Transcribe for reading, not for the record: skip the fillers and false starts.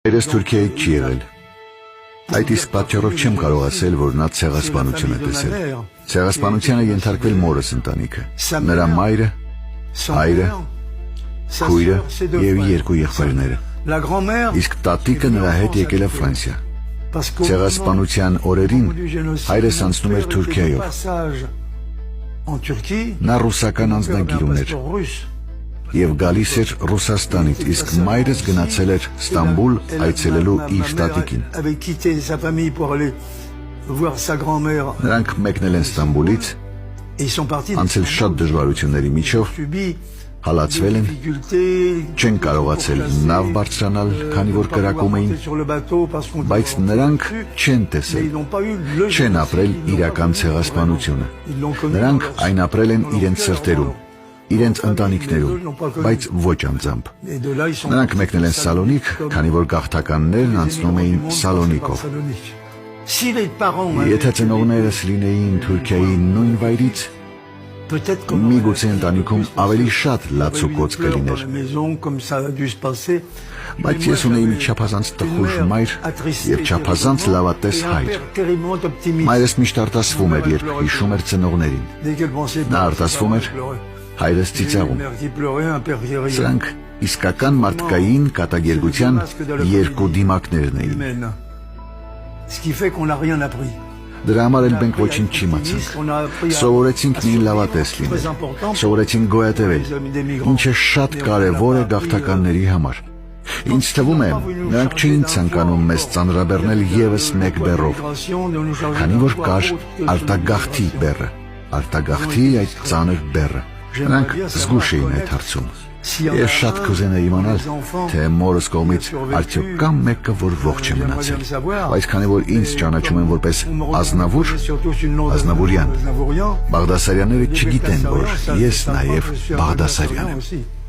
Հայրս Թուրքիայի չի եղել։ Այդ իսկ պատճառով չեմ կարող ասել, որ նա ցեղասպանություն է տեսել։ Ցեղասպանությանը ենթարկվել մորս ընտանիքը, նրա մայրը, հայրը, քույրը եւ երկու եղբայրները։ Իսկ տատիկը նրա հետ եկել է Ֆրանսիա։ Ցեղասպանության օրերին հայրս անցնում էր Թուրքիայով։ Նա ռուսական անձնագիր ուներ եւ գալիս էր Ռուսաստանից, իսկ մայրս գնացել էր Ստամբուլ այցելելու իր տատիկին։ Նրանք մեկնել են Ստամբուլից, անցել շատ դժվարությունների միջով, հալածվել են, չեն կարողացել նավ բարձրանալ, քանի որ կրակում էին, բայց նրանք չեն տեսել, չեն ապրել իրական ցեղասպանությունը։ Նրանք այն ապրել են իրենց սրտերում, իրենց ընտանիքներում, բայց ոչ անձամբ։ Նրանք մեկնել են Սալոնիկ, քանի որ գաղթականներն անցնում էին Սալոնիկով։ Եթե ծնողներս լինեին Թուրքիայի նույն վայրից, միգուցե ընտանիքում ավելի շատ լացուկոծ կլիներ։ Բայց ես ունեի մի չափազանց տխուր մայր եւ չափազանց լավատես հայր։ Մայրս միշտ արտասվում էր, երբ հիշում էր ծնողներին։ Նա արտասվում էր, հայրս ծիծաղում։ Սրանք իսկական մարդկային կատակերգության երկու դիմակներն էին։ Դրա համար էլ մենք ոչինչ չիմացանք։ Սովորեցինք միայն լավատես լինել, սովորեցինք գոյատևել, ինչը շատ կարևոր է գաղթականների համար։ Ինձ թվում է, նրանք չէին ցանկանում մեզ ծանրաբեռնել եւս մեկ բեռով, քանի որ կար արտագաղթի բեռը, արտագաղթի այդ ծանր բեռը։ Նրանք զգուշ էին այդ հարցում։ Ես շատ կուզենայի իմանալ, թե մորս կողմից արդյոք կա մեկը, որ ողջ է մնացել, բայց քանի որ ինձ ճանաչում են որպես ազնավուր, ազնավուրյան, Բաղդասարյանները չգիտեն, որ ես նաև Բաղդասարյան եմ։